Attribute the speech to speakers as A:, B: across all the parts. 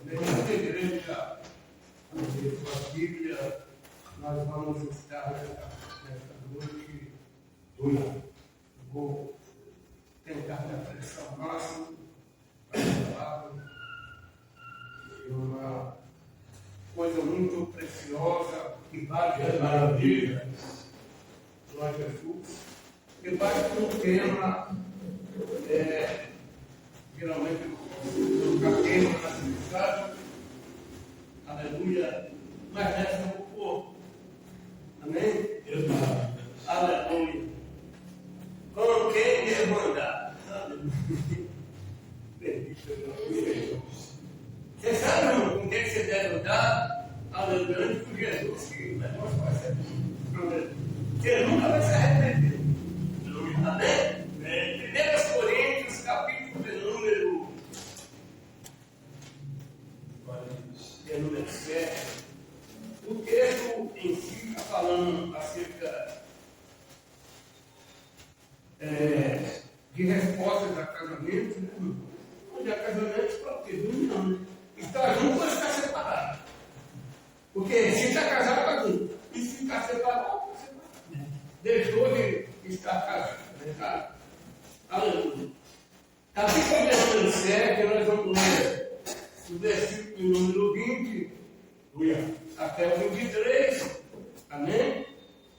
A: Nessa igreja, a Bíblia, nós vamos estar nessa noite. Vou tentar me apressar ao máximo para falar de uma coisa muito preciosa que bate as maravilhas. Glória a Jesus. Que bate com o tema, geralmente, do capítulo da cidade. Aleluia. Mas resta um pouco. Amém? Aleluia. Com quem devo andar? Você sabe com quem você deve andar? Aleluia, por Jesus, que o negócio vai ser problema. Você nunca vai se arrepender. Amém? 1 Coríntios, capítulo de número 7. O texto em si está falando acerca de respostas a casamento, né? Onde há casamento pode ter união, né? Está junto ou está separado. Porque se está casado, está junto. E se está separado, está separado. Deixou de estar casado. Aleluia. Capítulo número 7, nós vamos ler o versículo número 20 até o 23. Amém?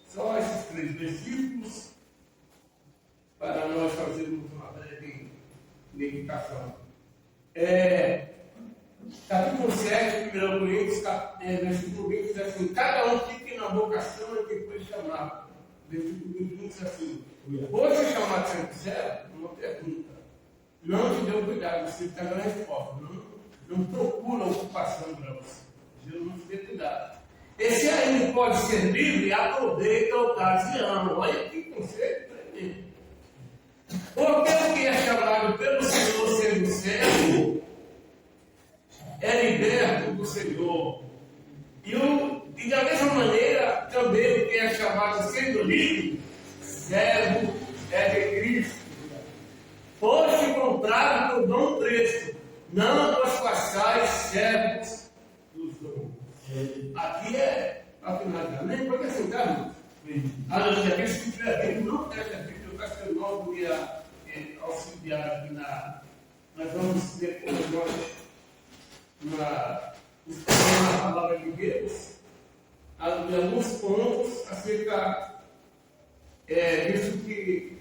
A: Só esses 3 versículos para nós fazermos uma breve meditação. Capítulo 7, 1 Coríntios, versículo 20 diz assim: cada um fique na vocação e depois chamado. Versículo 21 diz assim: depois de chamar sem quiser, uma pergunta. Não te deu cuidado, você está na resposta. Não procura ocupação para você. Jesus não te deu cuidado. Esse ainda pode ser livre, aproveita a ocasião. Olha que conceito tremendo. Porque o que é chamado pelo Senhor sendo servo é liberto do Senhor. E da mesma maneira, também o que é chamado sendo livre, servo é de Cristo. Foste comprado por bom preço, não vos façais servos dos dons. Aqui é para finalizar, nem pode sentar, aleluia. Aqui se tiver bem, não fecha a Bíblia, eu peço que o irmão ia auxiliar aqui nós vamos depois na palavra de Deus, alguns pontos acerca disso que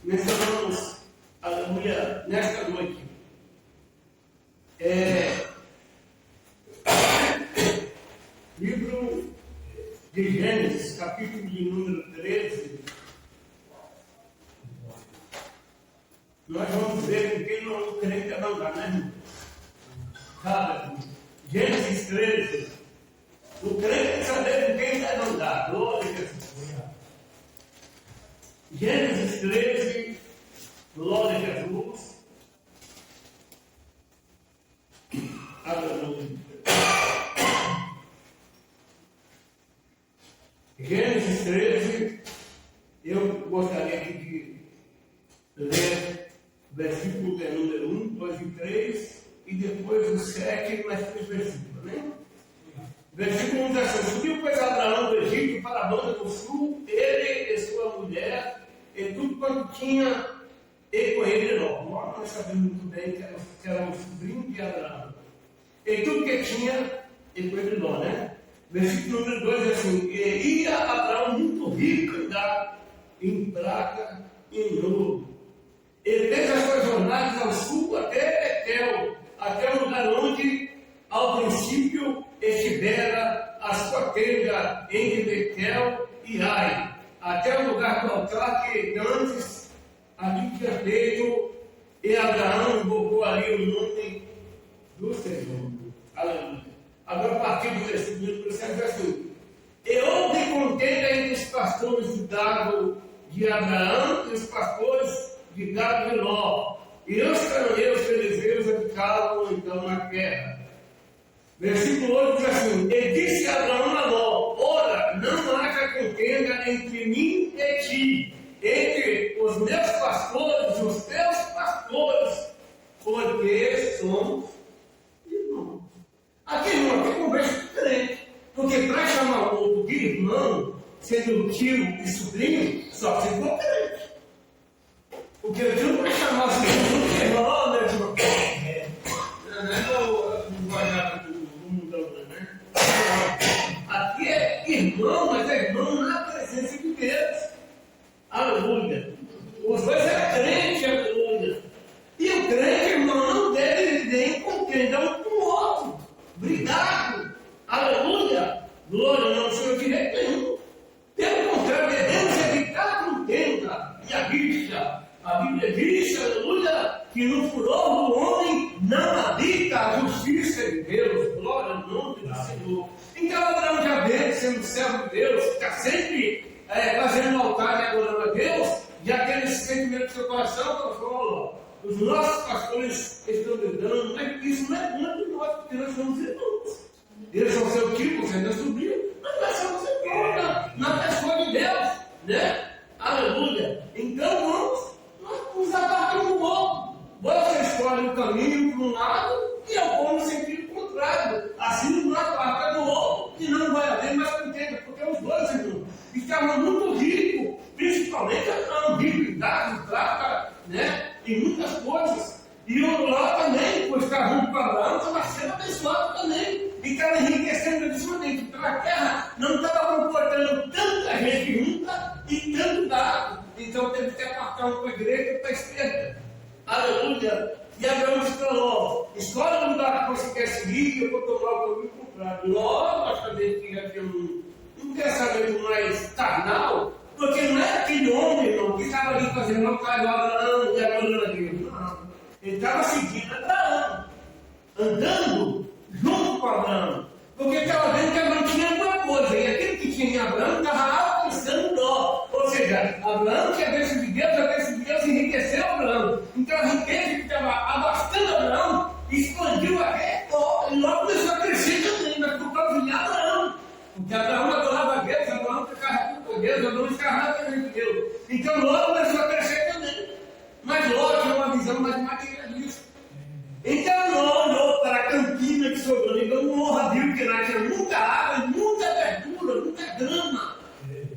A: mencionamos, aleluia, nesta noite. Livro de Gênesis, capítulo de número 13. Nós vamos ver com quem não crente é não dá, né? Sabe? Gênesis 13. O crente tem que saber com quem deve andar. Glória a Jesus. Gênesis 13. Glória a Jesus. Aleluia. Gênesis 13. Eu gostaria de ler o versículo de número 1, 2 e 3. E depois o 7, mais 3 versículos, né? Versículo 1 diz assim: subiu, pois, Abraão do Egito para a banda do sul, ele e sua mulher, e tudo quanto tinha, e com ele Ló. Nós sabemos muito bem que era um sobrinho de Abraão. E tudo que tinha, e com ele Ló, né? Versículo número 2 diz assim: e ia Abraão muito rico em prata e em ouro. Ele fez as suas jornadas ao sul até Betel, até o lugar onde, ao princípio, estivera a sua tenda entre Betel e Ai, até o lugar do altar que antes ali tinha feito, e Abraão invocou ali o nome do Senhor. Aleluia. Agora, a partir do versículo 17, diz assim: e houve contenda entre os pastores de gado de Abraão e os pastores de gado de Ló. E os cananeus filisteus habitavam então na terra. Versículo 8 diz assim: e disse Abraão a Ló: ora, não haja contenda entre mim e ti, entre os meus pastores e os teus pastores, porque somos sendo tio e sobrinho, só se for crente. Porque o tio não vai chamar assim, de irmão, né? Não é o guardado do mundão, né? Aqui é irmão, mas é irmão na presença de Deus. Aleluia. Os dois eram crentes, aleluia. E o crente, irmão, não deve viver em contenda um com o outro. Obrigado. Aleluia. Glória ao Senhor de nenhum. Pelo contrário, devemos evitar contenda e a rixa. A Bíblia diz, aleluia, que no furor do homem não habita a justiça de Deus. Glória ao nome do Senhor. Então, Abraão já vê, sendo servo de Deus, está sempre fazendo altar e adorando a Deus, já tem esse sentimento do seu coração, falou, os nossos pastores estão gritando, mas isso não é bom de nós, porque nós somos irmãos. Eles são seu tipo, você é meu sobrinho, mas nós somos irmãos na pessoa de Deus, né? Aleluia. Então, nós nos apartamos um pouco. Você escolhe o caminho para um lado e eu vou no sentido contrário. Assim, um aparta do outro e não vai haver mais contenda, porque os dois, irmãos, estavam muito ricos, principalmente Abraão, rico em dados, prata, né? Em muitas coisas. E o Ló também, por estar junto com Abraão, estava sendo abençoado também. E estava enriquecendo absurdamente. Então a terra não estava comportando tanta gente junta e tanto dado. Então teve que apartar um para a direita e para a esquerda. Aleluia. E Abraão disse para Ló: escolhe o lugar que você quer seguir, eu vou tomar o caminho contrário. Ló, nós também tínhamos um pensamento mais carnal, porque não é aquele homem, irmão, que estava ali fazendo uma coisa do Abraão e adorando a Deus. Não. Ele estava seguindo Abraão, andando junto com Abraão, porque estava vendo que Abraão tinha alguma coisa, e aquilo que tinha em Abraão estava alcançando Ló. Ou seja, Abraão tinha a bênção de Deus enriqueceu Abraão. Então a riqueza que estava abastando Abraão expandiu até Ló, e Ló começou a crescer também, mas por causa de Abraão. Porque Abraão adorava a Deus, Abraão ficava com Deus, Abraão escarrava também com Deus. Então Ló começou a crescer também. Mas Ló tinha uma visão mais materialista. Então Ló olhou para a campina de Sodoma e Gomorra, viu que lá tinha muita água, muita verdura, muita grama.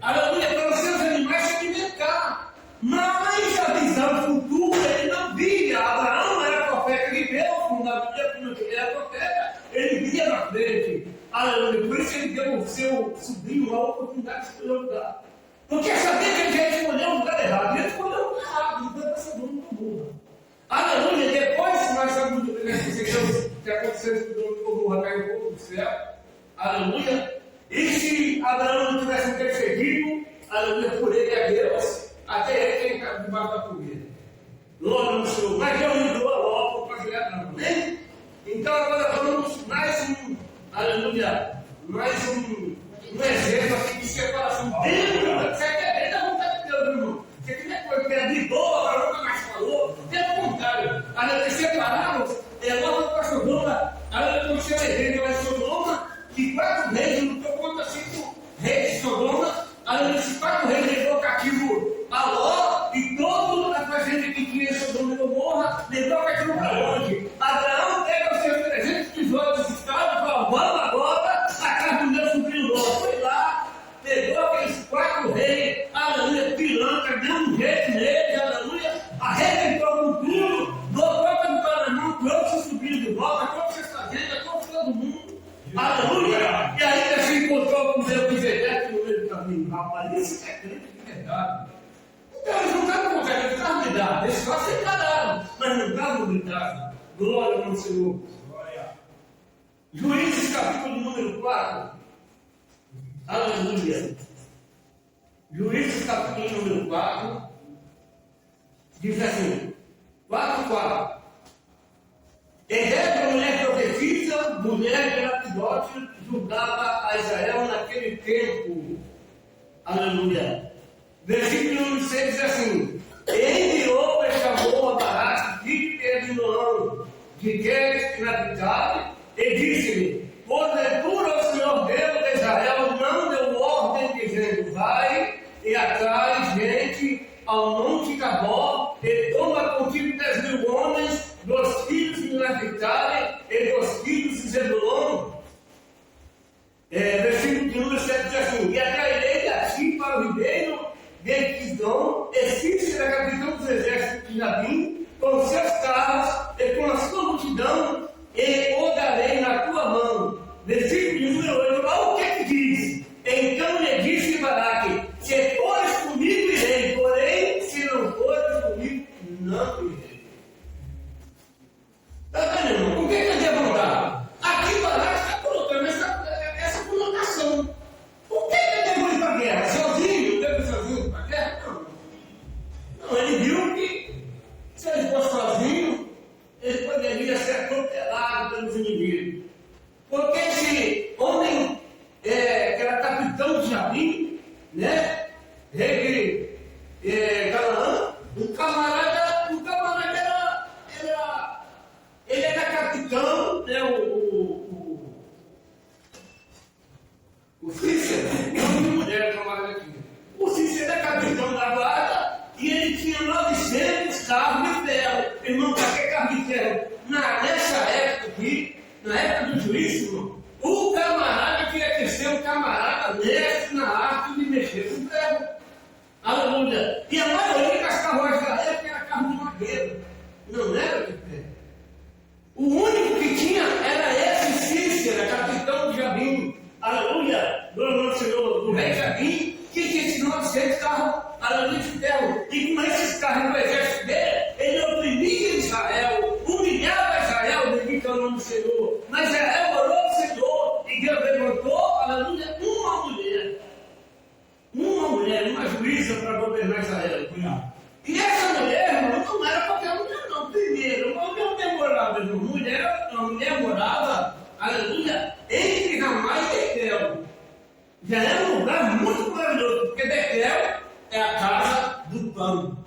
A: Aleluia, para os seus animais se alimentar. Mas a visão futura ele não via. Abraão era profeta de Deus, quando a Bíblia era profeta, ele via na frente. Aleluia, por isso ele deu ao seu sobrinho a oportunidade de escolher o lugar. Porque sabia que ele já escolheu o lugar errado. Ele escolheu o lugar errado, então essa Sodoma e Gomorra. Aleluia, depois nós sabemos que aconteceu isso com Gomorra, caiu um pouco do céu. Aleluia. E se Abraão não tivesse intercedido, aleluia, por ele a Deus, até ele tem que debaixo da fogueira. Glória ao Senhor. Mas Deus me deu a Ló para fazer Abraão, né? Então agora vamos mais aleluia, mais um exemplo aqui de separação dentro da certeza da vontade de Deus, irmão. Você tem coisa que ele gritou, agora nunca mais falou, pelo contrário, aleluia, separaram, logo para Sodoma, aleluia, quando chega a igreja lá em Sodoma, que 4 reis lutou contra 5 reis de Sodoma, aleluia, esses 4 reis levou cativo a Ló, e toda a fazenda que tinha em Sodoma e Gomorra levou cativo para longe. Abraão pega os seus 300 tesouros estados e fala: vamos agora a casa do meu sobrinho Ló. Foi lá, pegou aqueles 4 reis, aleluia, pilantra, deu um jeito neles, aleluia, arrebentou com tudo, botou a campana na mão, trouxe o sobrinho de volta, trouxe as fazendas, trouxe todo mundo, aleluia. E ainda se encontrou com Deus de verdade no meio do caminho. Rapaz, isso é crente de verdade. Então eles não estavam com vontade, eles estavam brigados, eles só se encararam, mas não estavam brigados. Glória ao Senhor. Juízes capítulo número 4. Aleluia. Juízes capítulo número 4. Diz assim: 4:4. Rebecca, mulher profetisa, mulher de Lapidote, julgava a Israel naquele tempo. Aleluia. Versículo número 6 diz assim: enviou e chamou a Baraque, filho de Abinoão, de Queres, Naphtali, e disse-lhe: porventura o Senhor Deus de Israel não deu ordem, dizendo: vai e atrai gente ao monte Tabor, e toma contigo 10.000 homens, dos filhos de Naphtali e dos filhos de Zebulon. Versículo de número 7 diz assim: e atrairei a ti então eu darei na tua mão. Versículo número 8, olha o que diz. Então lhe disse Balaque: se fores comigo, irei, porém, se não fores comigo, não irei. Está entendendo? Por que eu devo mudar? Aqui Balaque está colocando essa conotação. Por que eu devo ir para a guerra? Sozinho? Eu devo ir sozinho para a guerra? Não. Não, ele viu que se ele fosse sozinho, ele poderia ser atropelado pelos inimigos. Porque esse homem, que era capitão de Jabim, né? Rei de Canaã, o camarada ele era capitão, né? O Cícero, nome de mulher, camarada aqui. O Cícero era capitão da guarda e ele tinha 900 carros de ferro. Irmão, para que carro de ferro? Nessa época aqui, na época do juízo, o camarada tinha que ser um camarada mestre na arte de mexer com ferro. Aleluia! E a maioria das carruagens da época era carro de madeira, não era de ferro. O único que tinha era esse Cícero, capitão de Jabim. Aleluia! Glória ao Senhor, do rei Jabim, que tinha esses 900 carros, aleluia, de ferro. E com esses carros do exército dele, ele oprimia Israel, humilhava Israel, bendito é o nome do Senhor. Mas Israel orou ao Senhor e Deus levantou, aleluia, uma mulher, uma juíza para governar Israel. E essa mulher, irmão, não era qualquer mulher, não. Primeiro, uma mulher morava, uma mulher morava, aleluia, entre Ramá e Betel. Já é um lugar muito maravilhoso, porque Betel é a casa do pão.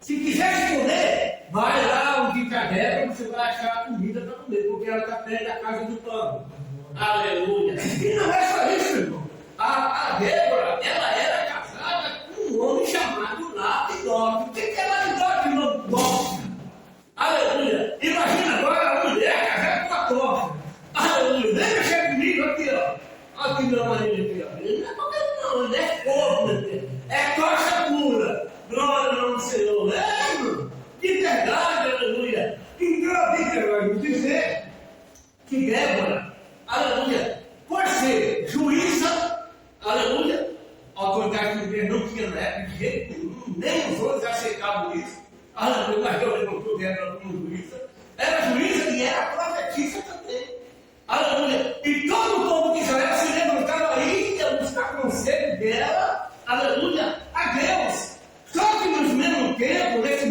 A: Se quiser escolher, vai lá onde carrega, você vai achar comida para comer, porque ela está perto da casa do pão. Aleluia. E não é só isso, irmão. A Débora, ela era casada com um homem chamado Lapidote. O que é Lapidote, irmão? Dote. Aleluia. Imagina agora a mulher casada com a tocha. Aleluia. Vem mexer comigo aqui, ó. Aqui meu marido aqui, ó. Ele não é qualquer não, ele é fogo, meu Deus. É tocha pura. Glória ao nome do Senhor. É, irmão. Que verdade, aleluia. Então a Bíblia vai nos dizer que Débora, aleluia, por ser juíza, aleluia, a autoridade de Deus não tinha na época de jeito nenhum, nem os outros aceitavam isso. Aleluia, mas Deus levantou Débora como juíza. Era juíza e era profetisa também. Aleluia. E todo o povo de Israel se levantava aí e ia buscar conselho dela, aleluia, a Deus. Só que nesse mesmo tempo, nessa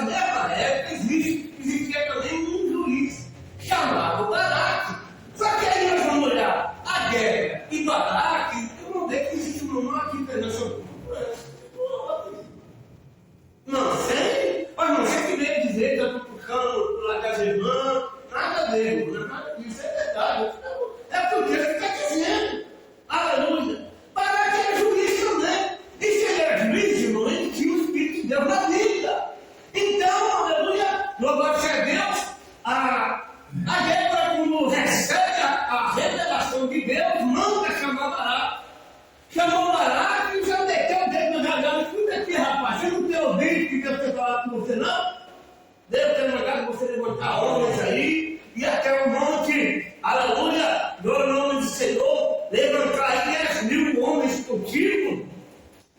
A: mesma época, existia também um juiz chamado Balaque. Só que aí nós vamos olhar a guerra e Balaque, eu não vejo que existe um nome aqui internacional. Não sei, mas não sei que veio dizer que eu estou puxando lá das irmãs, nada a ver, nada disso, é verdade. É porque o texto está dizendo, aleluia. Balaque era juiz também. E se ele era juiz, irmão, ele tinha o Espírito de Deus na vida. Então, aleluia, louvado seja Deus, a Débora, quando recebe a revelação de Deus, manda chamar Balaque. Chamou Balaque e já meteu o dedo na garganta. Escuta aqui, rapaz, você não tem ouvido que Deus tem falado com você, não? Deus tem mandado você levantar homens aí, e até o monte, aleluia, glória ao nome do Senhor, levantar aí 10.000 homens contigo,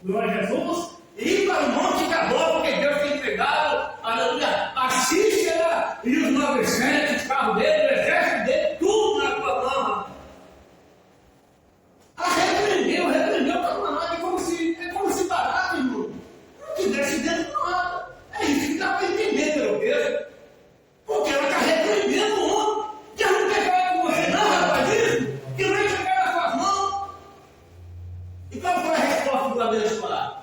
A: glória a Jesus, e ir para o monte Tabor, porque Deus tem entregado, aleluia, a Cícera e os 900 carros dele, o exército dele, tudo na tua mão. Repreendeu o camarada, é como se Balaque, irmão, não tivesse dentro de nada. É isso que dá para entender, pelo menos. Porque ela está repreendendo o homem. Deus não quer falar com você, não, rapaz, isso. Que não é chegar nas suas mãos. E qual foi a resposta do abençoado?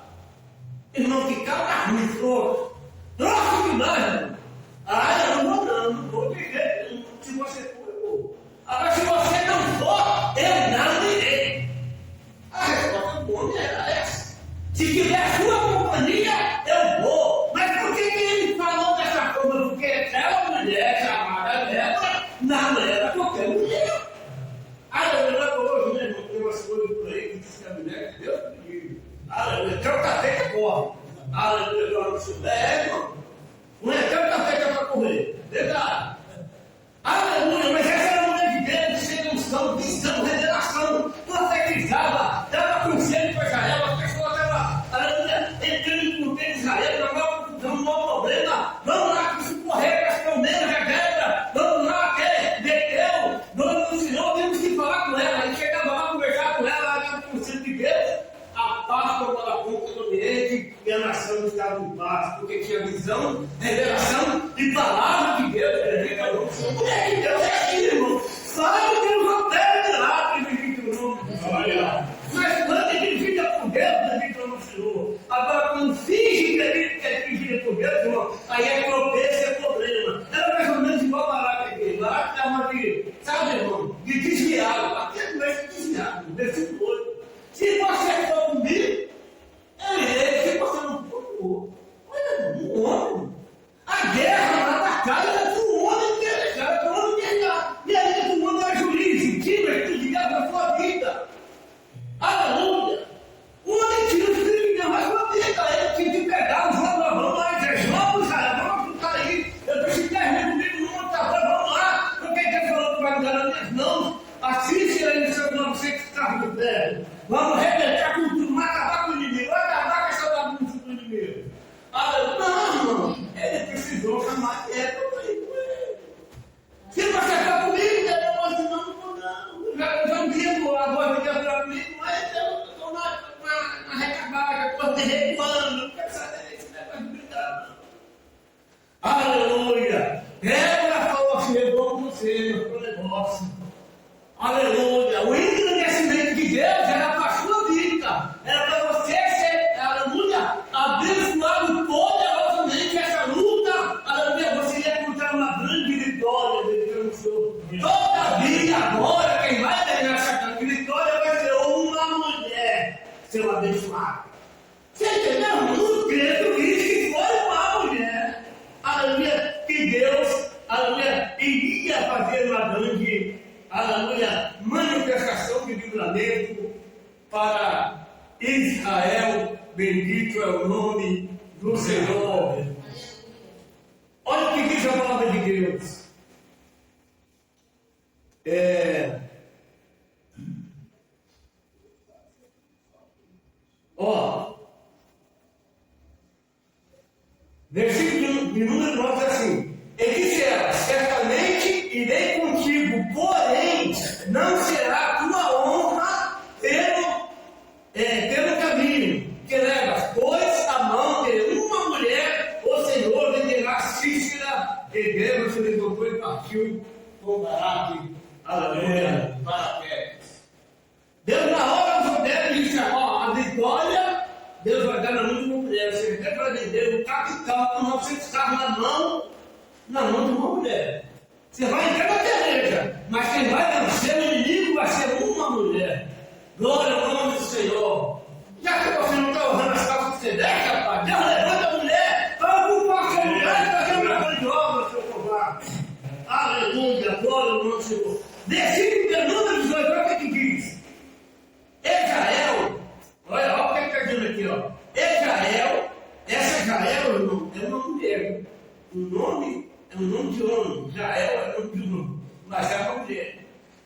A: Irmão, que cara ruim, trouxe. Trouxe demais, irmão. Eu não vou de jeito nenhum. Se você for, eu vou. Agora, se você não for, eu não irei. A resposta do homem era essa. Se tiver a sua companhia, eu vou. Mas por que ele falou dessa forma? Porque aquela mulher chamada Débora não era qualquer mulher. Aleluia, hoje, né, irmão? Tem umas coisas por aí que diz que a mulher de Deus pediu. Aleluia, troca feita corre. Aleluia, glória ao Senhor. Irmão. Não é tanta feita para correr. Verdade. Aleluia! O engrandecimento de Deus era para a sua vida, era para você ser, aleluia, abençoado poderosamente essa luta, aleluia, você ia encontrar uma grande vitória dentro do Senhor. Todavia, agora, quem vai ganhar essa grande vitória vai ser uma mulher, seu abençoado. Você entendeu? No Pedro diz que foi uma mulher, aleluia, que Deus, aleluia, iria fazer uma grande, aleluia, manifestação de livramento para Israel. Bendito é o nome do Senhor. Olha o que diz a palavra de Deus. Versículo de número 9 diz assim: e disse ela: certamente irei contigo, porém não será tua honra pelo caminho que levas, pois a mão de uma mulher o Senhor lhe derá Sísera. E Deus se levantou e partiu com Baraque, aleluia, para Pérez. Deus, na hora do Deus, disse: ó, a vitória Deus vai dar na mão de uma mulher. Você quer para vender o capital com 900 carros na mão de uma mulher. Você vai entrar na igreja, mas quem vai vencer o inimigo vai ser uma mulher. Glória ao nome do Senhor. Já que você não está honrando as calças que você deve, rapaz, Deus levanta a mulher para ocupar a sua mulher e fazer uma grande obra, seu covarde. Aleluia, glória ao nome do Senhor. Versículo de número 18, olha o que diz. Israel, olha o que está dizendo aqui, ó. Israel, essa Israel é uma mulher. O nome é um nome de homem. Israel é um nome de homem, mas é uma mulher.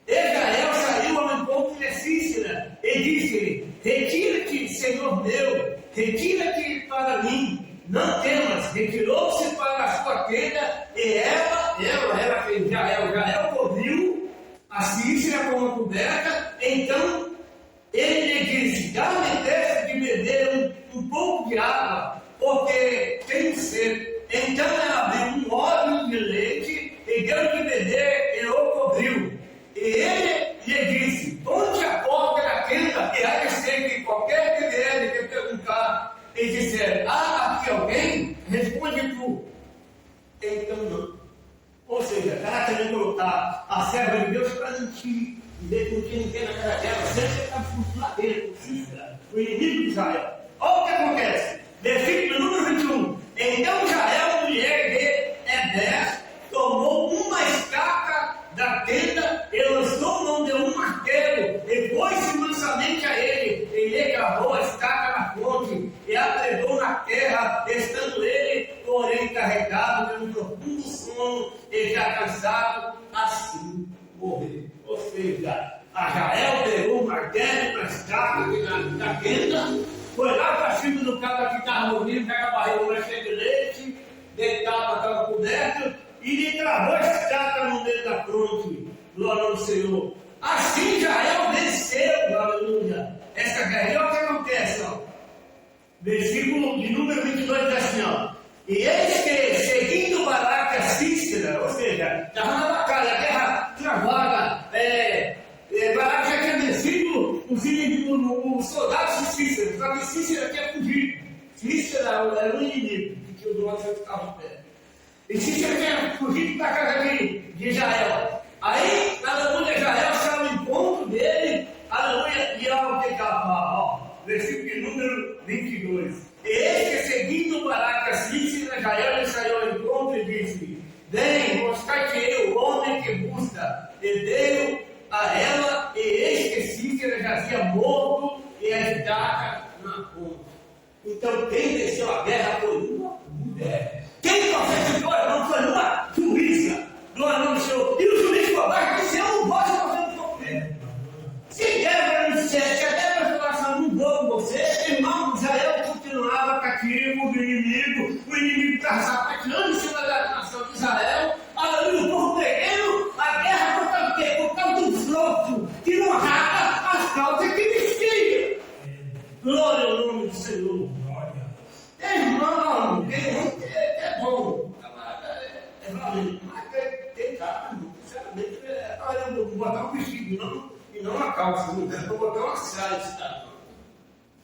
A: Israel saiu ao encontro de Sísera e disse-lhe: retira-te, Senhor meu, retira-te para mim, não temas. Retirou-se para a sua tenda e ela fez Israel cobriu a Sísera com uma coberta. Então ele lhe disse: dá-me dessa de beber um pouco de água, porque tenho sede. Então ela abriu um óleo de leite e deu de beber e o cobriu. E ele lhe disse: ponte a porta da tenda e há de ser que qualquer que vier lhe perguntar e disser: há aqui alguém? Responde tu. Então não. Ou seja, ela querendo colocar a serva de Deus para mentir. Ver com quem tem na cara dela, sempre está fugindo lá dentro, o inimigo de Israel. Olha o que acontece. Versículo número 21. Então Israel, mulher de Eber, tomou uma estaca da tenda e lançou mão de um martelo e pôs-se mansamente a ele. E ele gravou a estaca na fonte e a pregou na terra, estando ele, porém, carregado pelo profundo sono e já cansado, assim morreu. Ou seja, a Israel pegou o martelo para a estaca da tenda, foi lá para cima do cara que estava dormindo, pega a barriga cheia de leite, deitado, estava coberto, e lhe travou a estaca no meio da fronte. Glória ao Senhor. Assim Israel venceu, aleluia, essa guerra. E olha o que acontece, ó. Versículo de número 22 diz assim, ó: e eis que, seguindo Baraque a Sísera, ou seja, estava na batalha, a guerra travada, Baraque já tinha vencido os inimigos, os soldados de Sísera, só que Sísera tinha fugido. Sísera era o inimigo, que os outros estavam perto. E Sísera tinha fugido da casa de Israel. Aí, aleluia, Israel saiu ao encontro dele, aleluia, e olha o que ela fala, ó, versículo de número 22. E eis que, seguindo Baraque a Sísera, Israel saiu ao encontro e disse: vem, mostrar-te-ei o homem que busca. E deu a ela, e eis que Sísera jazia morto e a estaca na ponta. Então, quem venceu a guerra foi uma mulher. Quem trouxe vitória não foi uma juíza. Glória ao nome do Senhor. E o juiz falou: disse: eu não posso fazer o que eu quero. Se Débora me dissesse que a Débora falar não vou com você, irmão, Israel continuava cativo do inimigo, o inimigo estava sapateando em cima da nação de Israel. Aleluia, o povo perdendo a guerra por causa do quê? Por causa do frouxo que não rata as calças que vestia. Glória ao nome do Senhor. Irmão, é bom, camarada, valendo, mas tem cara, sinceramente, olha, eu vou botar um vestido vestido e não uma calça. Não vou botar uma saia de cidadão.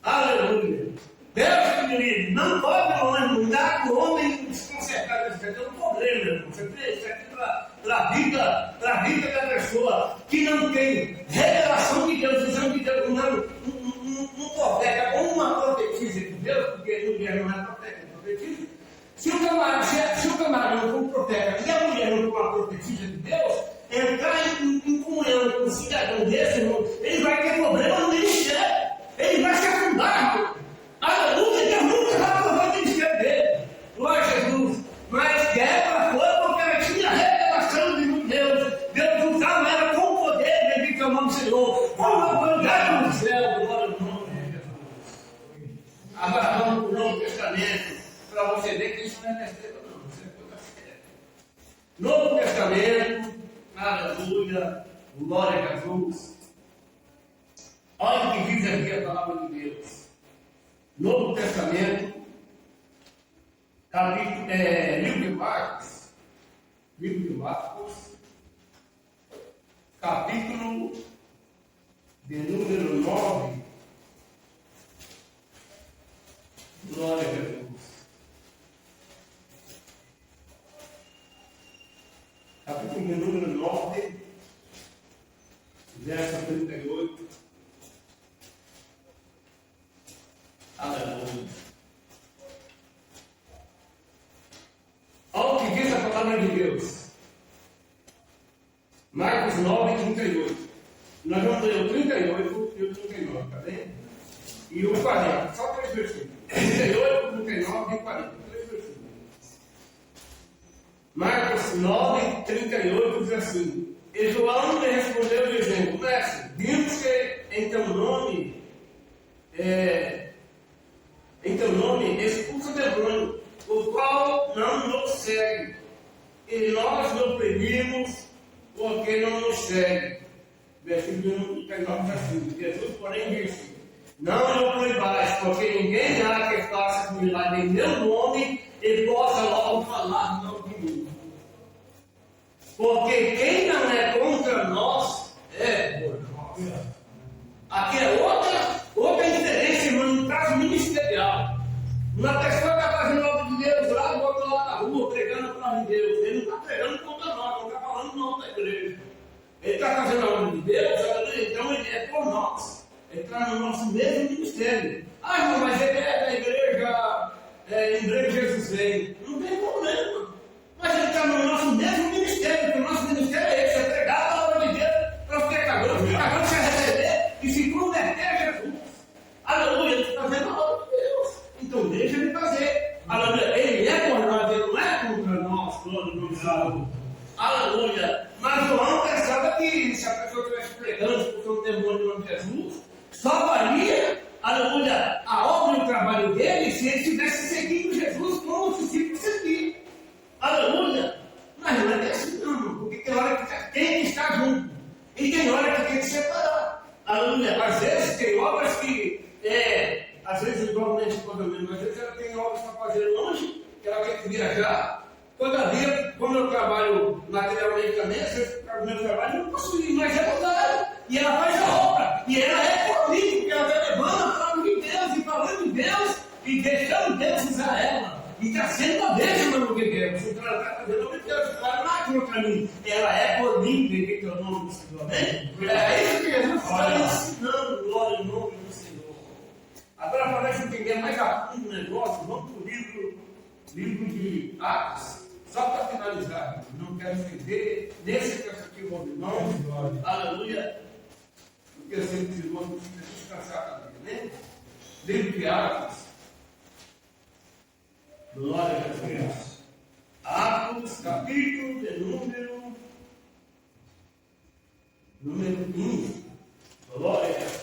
A: Aleluia. Deus, querido, não pode o homem mudar o homem desconcertado. Isso aqui é um problema, irmão. Você vê isso aqui para a vida da pessoa que não tem revelação de Deus, visão de Deus, não profeta ou uma profetisa de Deus, porque mulher não é profeta, é profetisa. Se o camarada não for um profeta e a mulher não for uma profetisa de Deus, entrar em comunhão com um cidadão desse, irmão, ele vai ter problema no ministério. Ele vai se afundar, irmão. Aleluia, Deus nunca vai aprovar o ministério dele. Glória a Jesus. Mas Débora foi porque ela tinha a revelação de Deus. Deus usava ela com poder, bendito é o nome do Senhor. Como autoridade no céu, glória ao nome de Jesus. Agora vamos para o Novo Testamento, para você ver que isso não é besteira, não. Isso é coisa séria. Novo Testamento, aleluia, glória a Jesus. Olha o que diz aqui a palavra de Deus. Novo Testamento, capítulo, livro de Marcos, capítulo de número 9, glória a Jesus. Capítulo de número 9, verso 38. Aleluia. Olha o que diz a palavra de Deus. Marcos 9, 38. Nós vamos ler o 38 e o 39, tá bem? E o 40, só 3 versículos. 38, 39 e 40, 3 versículos. Marcos 9, 38 diz assim: E João lhe respondeu dizendo: Mestre, vimos que em teu nome expulsa o demônio, o qual não nos segue, e nós não pedimos porque não nos segue. Versículo 39 assim: Jesus, porém, disse: Não o proibais, porque ninguém há que faça milagre em meu nome e possa logo falar não de mim. Porque quem não é contra nós é por nós. Aqui é outra inferência, irmão, no caso ministerial. Uma pessoa está fazendo obra de Deus lá, bota lá na rua, pregando a palavra de Deus. Ele não está pregando contra nós, não está falando não da igreja. Ele está fazendo a obra de Deus, então ele é por nós. Ele está no nosso mesmo ministério. Ah, irmão, mas ele é da igreja, em breve Jesus vem. Não tem problema. Mas ele está no nosso mesmo ministério, porque o nosso ministério é esse, é pregar a palavra de Deus para os pecadores. Os pecadores se arrepender e se converter a Jesus. Aleluia, ele está fazendo a obra de Deus. Então deixa ele fazer. Aleluia, ele é por nós, ele não é contra nós, todos nós salvos. Aleluia. Mas João pensava que se a pessoa estivesse pregando, expulsando o demônio em nome de Jesus, só valia, aleluia, a obra e o trabalho dele se ele estivesse seguindo Jesus como os discípulos seguiam. Aleluia. Mas não é assim não, porque tem hora que tem que estar junto. E tem hora que tem que separar. Aleluia. Às vezes tem obras que, às vezes igualmente quando às vezes ela tem obras para fazer longe, que ela tem que viajar. Todavia, como eu trabalho materialmente também, às vezes o meu trabalho eu não posso ir, mas é voluntário. E ela faz a obra. E ela é por mim, porque ela está levando a palavra de Deus e falando de Deus e deixando Deus usar ela. E está sendo a mesma no que Deus. Então ela está fazendo o que Deus. Ela não é contra mim. Ela é por mim, bendito é o nome do Senhor. Amém? É isso que Jesus está ensinando, glória ao nome do Senhor. Agora, para nós entender mais a fundo o negócio, vamos para o livro de Atos. Só para finalizar, não quero entender nesse cansativo de nós, aleluia, porque eu sempre digo, não precisa descansar também, né? Livro de Atos, glória a Deus. Atos, capítulo de número 15, glória a Deus.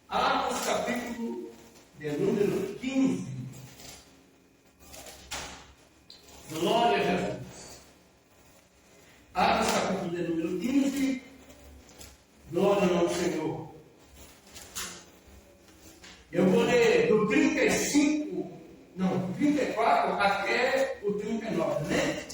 A: Atos, capítulo de número 15. Glória a Jesus. Atos capítulo de número 15. Glória ao Senhor. Eu vou ler do 34 até o 39, né?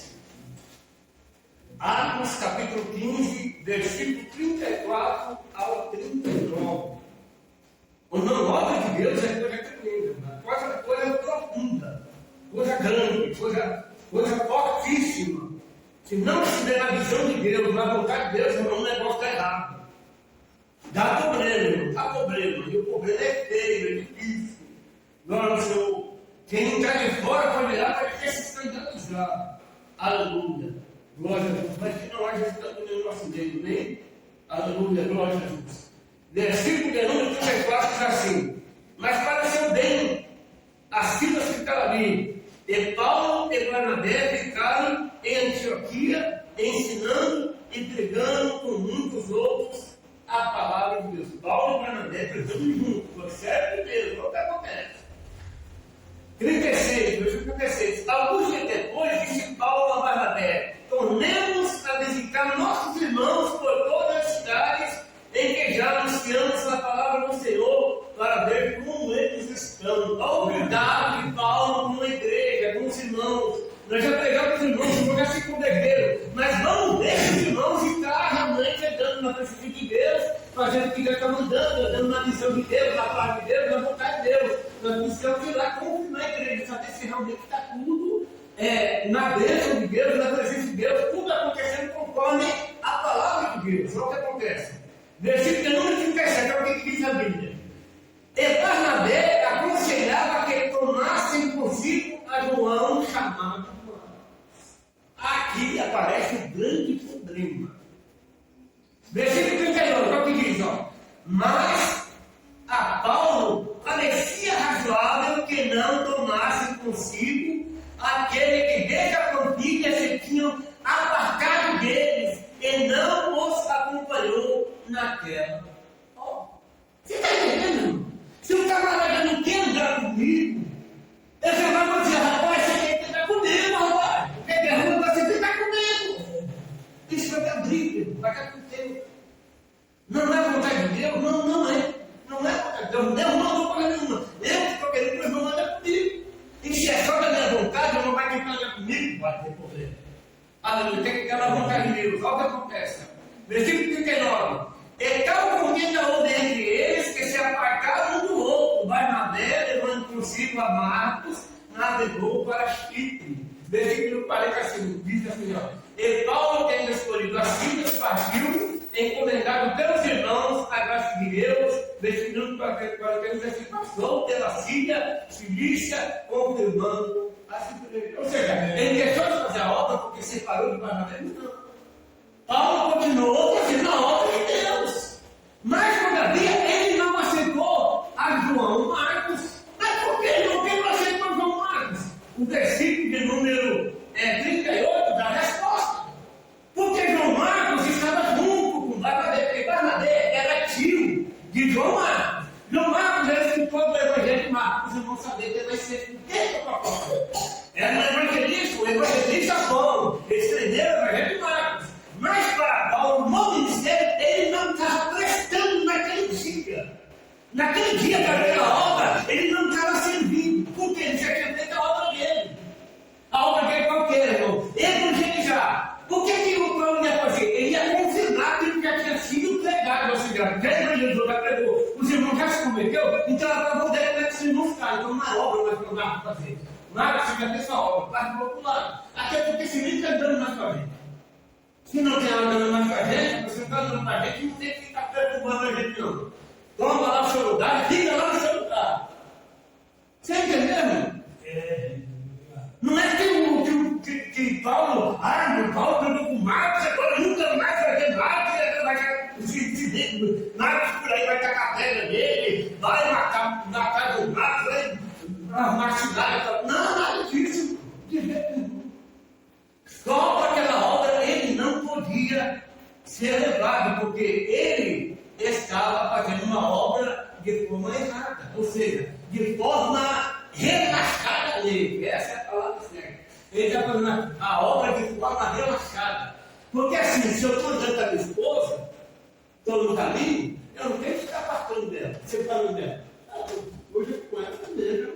A: coisa fortíssima. Se não estiver na visão de Deus, na vontade de Deus, irmão, o negócio está errado. Dá problema, irmão, dá problema. E o problema é feio, é difícil. Glória ao Senhor. Quem está de fora para olhar para que se escandalizar. Aleluia. Glória a Deus. Mas que não haja escândalo no nosso meio, nem? Aleluia, glória a Deus. Versículo de número 34 diz assim: mas para seu bem, as Silas ficaram ali, e Paulo e Barnabé ficaram em Antioquia, ensinando e pregando com muitos outros a palavra de Deus. Paulo e Barnabé pregando juntos, certo mesmo, o que acontece? 36, versículo 36. Alguns dias depois, disse Paulo a Barnabé: tornemos a visitar nossos irmãos por todas as cidades em que já anunciamos a palavra do Senhor, para ver como eles estão. A humildade de Paulo com a igreja, com os irmãos. Nós já pregamos os irmãos, os irmãos já se converteram, mas vamos ver os irmãos estar realmente andando na presença de Deus, fazendo o que Deus está mandando, andando na missão de Deus, na palavra de Deus, na vontade de Deus. Nós precisamos ir lá confirmar a igreja, saber se realmente está tudo na bênção de Deus, na presença de Deus, tudo acontecendo conforme a palavra de Deus. Olha o que acontece. Versículo número 37, é o que diz a Bíblia. E Barnabé aconselhava que tomassem consigo a João, chamado Marcos. Aqui aparece o grande problema. Versículo 39, é o que diz, ó. Mas a Paulo parecia razoável que não tomassem consigo aquele que desde a Pampilha se tinham apartado deles e não os acompanhou naquela. Oh, você está entendendo? Se o camarada não quer andar comigo, eu já vou dizer: rapaz, você tem que andar comigo, rapaz. Porque derruba, você tem que andar comigo. Isso vai dar briga, vai dar com o tempo. Não é vontade de Deus? Não é. Não é vontade de Deus. Deus não mandou para nenhuma. Eu que estou querendo que o irmão ande comigo. E se é só da minha vontade, eu não vai tentar andar comigo, vai ter problema. Aleluia, tem que ter a vontade de Deus. Olha o que acontece. Versículo 39. E tal contenda houve entre eles que se apartaram um do outro. Barnabé, levando consigo a Marcos, navegou para Chipre. Versículo 45 diz assim: ó. E Paulo, tendo escolhido as Silas, partiu, encomendado pelos irmãos a graça de Deus. Versículo 41 diz assim: passou pela Síria, Cilícia, confirmando as igrejas. Ou seja, ele deixou de fazer a obra porque separou de Barnabé. Não. Paulo continuou fazendo a obra de Deus. Mas, todavia, ele não aceitou a João Marcos. Mas por que não aceitou João Marcos? O versículo de número 38 dá a resposta. Porque João Marcos estava junto com Barnabé, porque Barnabé era tio de João Marcos. João Marcos era escritor do Evangelho de Marcos. Vocês vão saber que vai ser o que é o propósito. Era um evangelista, o evangelista Paulo. Eles escreveram o Evangelho de Marcos. Mas para Paulo, no ministério, ele não estava prestando naquele dia. Naquele dia, para aquela obra, ele não estava servindo. Porque ele já tinha feito a obra dele. A obra dele qualquer, irmão. Evangelizar. O que o Paulo ia fazer? Ele ia confirmar que ele já tinha sido pregado. Ou seja, já evangelizou, já pregou. Os irmãos já se converteu, então ela vai poder como é que os irmãos ficaram. Então, uma obra mais que Marcos fazer. Marcos, você já fez sua obra, parte do outro lado. Até porque se nem está andando mais com a gente. Se não tem nada andando mais com a gente, você não está andando com a gente, não tem que ficar perturbando a gente, não. Toma lá o seu lugar e fica lá no seu lugar. Você entendeu? Não é que Paulo, Paulo pegou com Marcos, agora nunca mais vai ter Marcos, Marcos por aí vai tacar a pedra dele, vai matar o Marcos, vai arrumar cidade. Não, nada disso. De jeito nenhum. Só para aquela obra ele não podia ser levado, porque ele estava fazendo uma obra de forma errada, ou seja, de forma relaxada nele. Essa é a palavra certa. Ele está fazendo a obra de forma relaxada. Porque assim, se eu estou andando com a minha esposa, estou no caminho, eu não tenho que ficar apartando dela, separando dela. Hoje eu com ela também,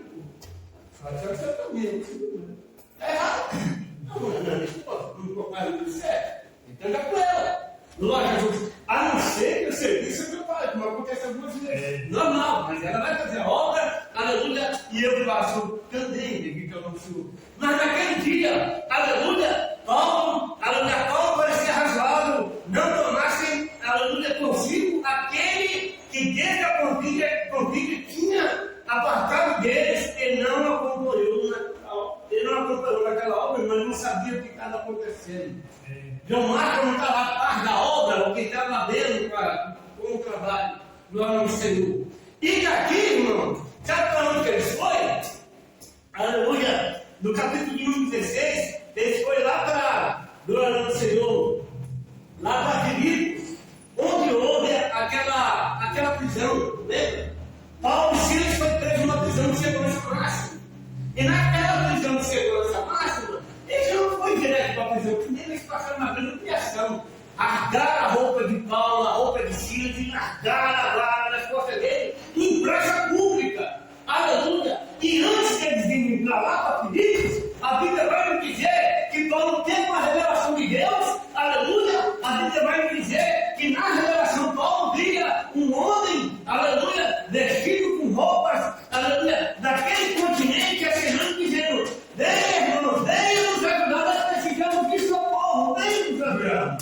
A: faz o seu caminho. É errado. Não é minha esposa, não estou fazendo isso certo. Então já com ela. Lógico, a não ser que o serviço que eu faço, como acontece algumas vezes. Normal, mas ela vai fazer a obra, aleluia, e eu faço também, que eu não sou. Mas naquele dia, sabia o que estava acontecendo. João Marcos não estava a par da obra, o que estava vendo com o trabalho do nome do Senhor. E daqui, irmão, sabe para onde eles foram? Aleluia! No capítulo de número 16, eles foram lá para, glória ao Senhor, lá para Filipos, onde houve aquela prisão, lembra? Paulo e Silas foi preso numa prisão de segurança máxima. E naquela prisão de segurança máxima, eles não foi direto para a prisão, primeiro eles passaram uma grande criação. Rasgaram a roupa de Paulo, a roupa de Silas e largaram a vara nas costas dele em praça pública. Aleluia! E antes de eles virem para lá, para Filipos, a Bíblia vai nos dizer que Paulo teve uma revelação de Deus. Aleluia! A Bíblia vai nos dizer que na revelação Paulo via um homem, aleluia, vestido com roupas, aleluia, daquele continente, acenando, dizendo: vem, irmãos, venham nos ajudar, nós precisamos de socorro, venham nos ajudar.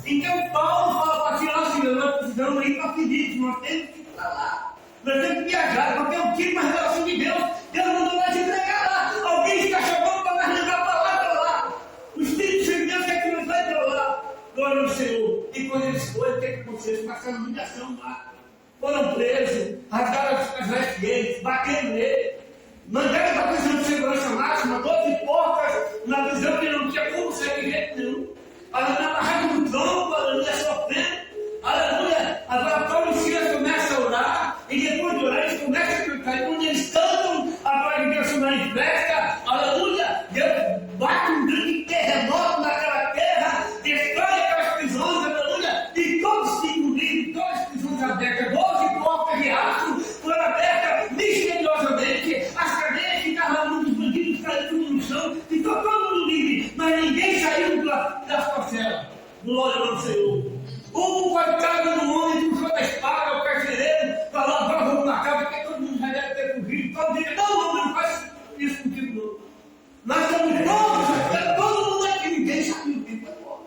A: Então Paulo fala para Silas: nós precisamos ir para Filipos, nós temos que ir para lá. Nós temos que viajar, nós temos que ir para a revelação de Deus. Deus mandou nós entregar lá. Alguém está chamando para nós levar para lá. O Espírito Santo de Deus quer que nós vai para lá. Glória ao Senhor. E quando eles foram, o que aconteceu? Eles passaram humilhação lá. Foram presos, rasgaram as vestes deles, bateram nele. Mandaram para a prisão de segurança máxima, 12 portas na prisão que não tinha como sair de jeito nenhum. Ali na barraca do tronco, aleluia, sofrendo. Aleluia. Agora Paulo e Silas começam a orar. E depois de orar, eles começam a cantar. E quando eles cantam, a glória de Deus se manifesta. Aleluia. Deus bate um grande terremoto naquela terra. Destrói aquelas prisões. Aleluia. E todos ficam livres. Todas as prisões abertas. 12 portas de aço foram abertas misteriosamente. As cadeias ficavam lá, os bandidos caíram tudo no chão. Ficou todo mundo livre. Mas ninguém saiu das parcelas. Glória ao Senhor. Um coitado do homem puxou da espada, o carcereiro, falou: agora vamos na casa, porque todo mundo já deve ter fugido. Todo dia, não faz isso contigo não. Nós estamos todo mundo aqui, ninguém sabe o que foi embora.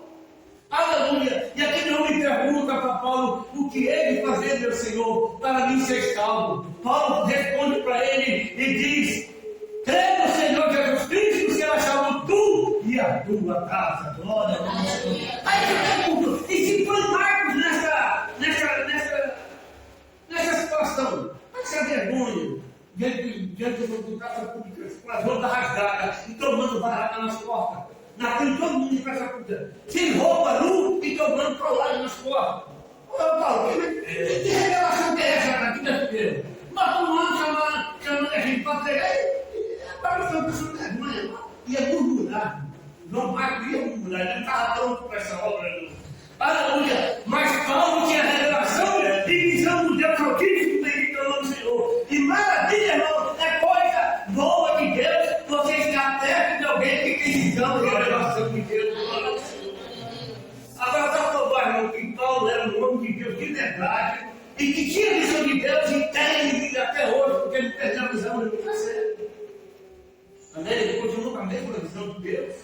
A: Aleluia! E aquele homem pergunta para Paulo o que ele fazer, meu Senhor, para mim ser salvo. Paulo responde para ele e diz: crê no Senhor Jesus Cristo, será salvo tu e a tua casa. Glória ao Senhor. Aí eu pergunto: e se foi Marcos nessa situação? Essa vergonha diante do praça pública, com as roupas rasgadas e tomando varada nas costas, na frente de todo mundo de praça pública, sem roupa, nu e tomando trollagem nas costas. Ô Paulo, que revelação que é essa na quinta-feira? Nós tomamos chamando a gente para pregar. Agora foi uma pessoa de vergonha, ia murmurar. Não ia murmurar, ele não estava pronto para essa obra. Aleluia! Mas Paulo tinha a revelação e visão do Deus Altíssimo, bendito é o nome do Senhor. E maravilha, irmão, é coisa boa de Deus você estar perto de alguém que tem visão e revelação de Deus. Agora, para provar, irmão, que Paulo era um homem de Deus de verdade e que tinha visão de Deus e tem até hoje, porque ele perdeu a visão, ele nunca serve. Amém? Ele continua com a mesma visão de Deus.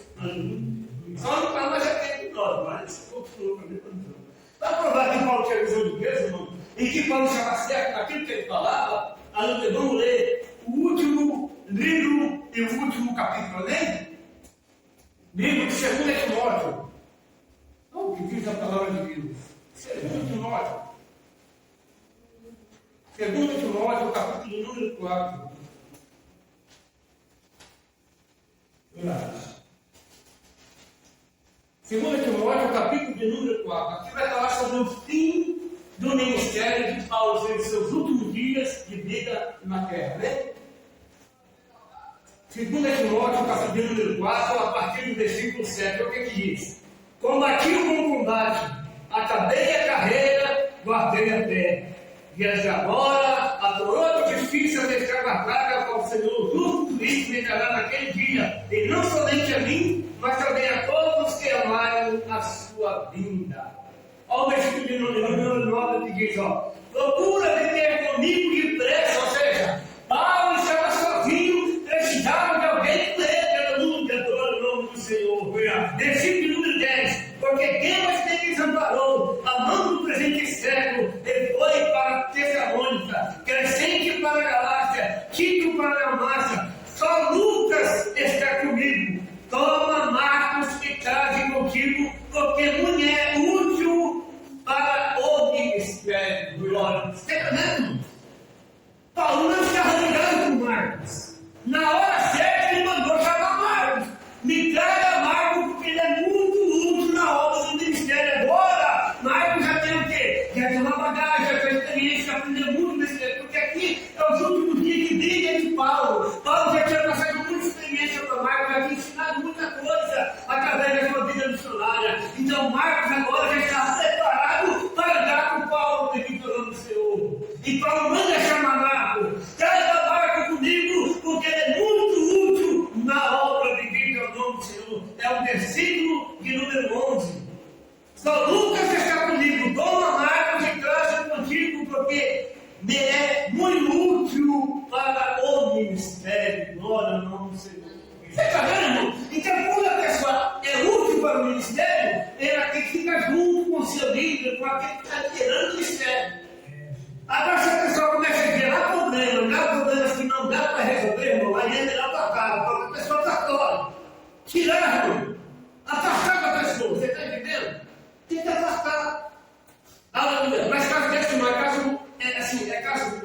A: Só não para nós já tem nós, mas continua com a mesma visão. Para provar que Paulo tinha visão de Deus, irmão, e que Paulo estava certo naquilo que ele falava, vamos ler o último livro e o último capítulo, amém? Livro de 2 Timóteo. Olha o que diz a palavra de Deus. 2 Timóteo. 2 Timóteo, capítulo número 4. Segundo Timóteo, capítulo de número 4. Aqui vai falar sobre o fim do ministério de Paulo, em seus últimos dias de vida na terra, né? Segundo Timóteo, capítulo de número 4, a partir do versículo 7, o que diz? Combati o bom combate, acabei a carreira, guardei a fé. E agora a coroa de justiça me escravatada com o Senhor justo Cristo me dará naquele dia, e não somente a mim, mas também a todos os que amarem a sua vinda. Olha o versículo de número 9 que diz: procura de ter comigo depressa, ou seja, Paulo estava sozinho, precisava de alguém com ele, aleluia, glória ao nome do Senhor. Versículo número 10: porque Deus te desamparou, amando o presente século, ele foi para Tessalônica, Crescente para a Galácia, Tito para a Dalmácia, só Lucas está comigo. Toma marca porque mulher útil para o ministério. Glória. Você está entendendo? Paulo não estava ligando com Marcos. Na hora certa ele mandou chamar Marcos. Me traga Marcos, porque ele é muito útil na obra do ministério. Agora, Marcos já tem o quê? Já tem uma bagagem, já tem experiência, já aprendeu muito nesse tempo. Porque aqui é os últimos dias que briga de Paulo. Paulo já tinha passado muita experiência para Marcos, já tinha ensinado muita coisa através da sua vida missionária. Então, Marcos agora já está preparado para dar com Paulo, bendito o nome do Senhor. E Paulo manda chamar Marcos. Traga Marcos comigo, porque ele é muito útil na obra, bendito o nome do Senhor. É o versículo de número 11. Só Lucas está comigo. Toma Marcos e traz contigo, porque me é muito útil para o ministério. Glória ao nome do Senhor. Você está vendo, irmão? Então, quando a pessoa é útil para o ministério, ela tem que ficar junto com o seu líder, com aquele que está liderando o ministério. Agora, se a pessoa começa a gerar problemas que não dá para resolver, irmão, aí entra lá para cá, porque a pessoa está fora. Tirar, irmão. Afastar da pessoa, você está entendendo? Tem que afastar. Aleluia. Mas caso desse, é caso, é caso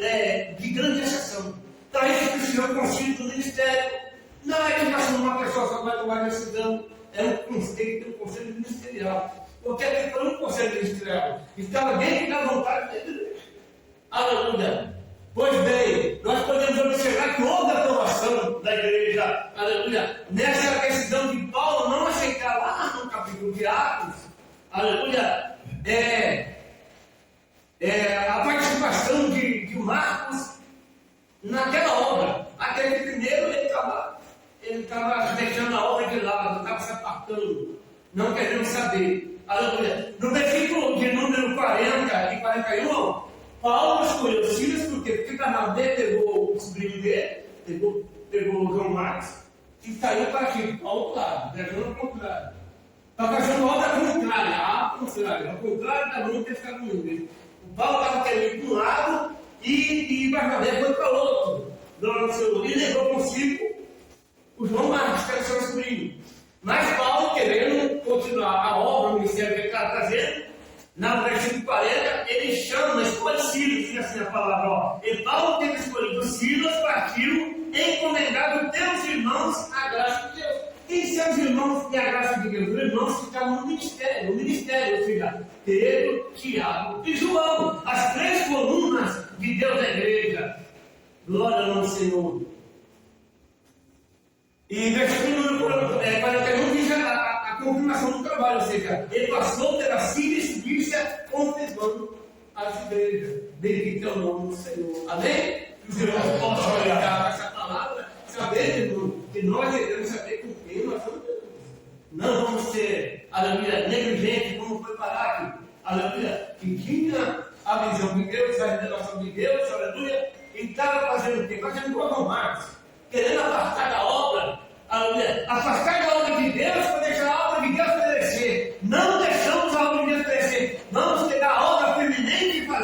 A: de grande exceção. Para isso precisa um conselho do ministério. Não é que uma pessoa só vai tomar decisão. Tem que ter um conselho ministerial. Porque aqui foi um conselho ministerial. Estava dentro da vontade da igreja. Aleluia. Pois bem, nós podemos observar que houve aprovação da igreja. Aleluia. Nessa decisão de Paulo não aceitar lá no capítulo de Atos. Aleluia. A participação de Marcos naquela obra. Até que primeiro ele estava deixando a obra de lado, estava se apartando, não querendo saber. Aleluia. No versículo de número 40 e 41, Paulo escolheu Silas porque Barnabé pegou o sobrinho dele, pegou o João Marcos e saiu para aqui, ao outro lado, viajando ao contrário. Está fazendo obra contrária, ao contrário da mão que está comigo. O Paulo estava querendo ir para um lado e Barnabé foi para o outro. E levou consigo o João Marcos, que era seu sobrinho. Mas Paulo, querendo continuar a obra, o ministério que ele estava fazendo, na versículo 40, ele chama, escolhe Silas, diz assim a palavra, ó. E Paulo, tendo escolhido Silas, partiu, encomendado pelos irmãos a graça de Deus. Quem são os irmãos e a graça de Deus? Os irmãos que estavam no ministério, ou seja, Pedro, Tiago e João, as 3 colunas de Deus da igreja. Glória ao nome do Senhor. E versículo 41 diz a confirmação do trabalho, ou seja, ele passou pela síria e subícia, confirmando as igrejas. Bendito é o nome do Senhor. Amém? Os irmãos possam olhar essa palavra, saber, irmão, que nós devemos saber com quem nós somos. Não vamos ser, aleluia, negligentes como foi parar aqui. Aleluia, que tinha a visão de Deus, a revelação de Deus, aleluia, e estava fazendo o quê? Fazendo igual a Marcos, querendo afastar da obra, aleluia, afastar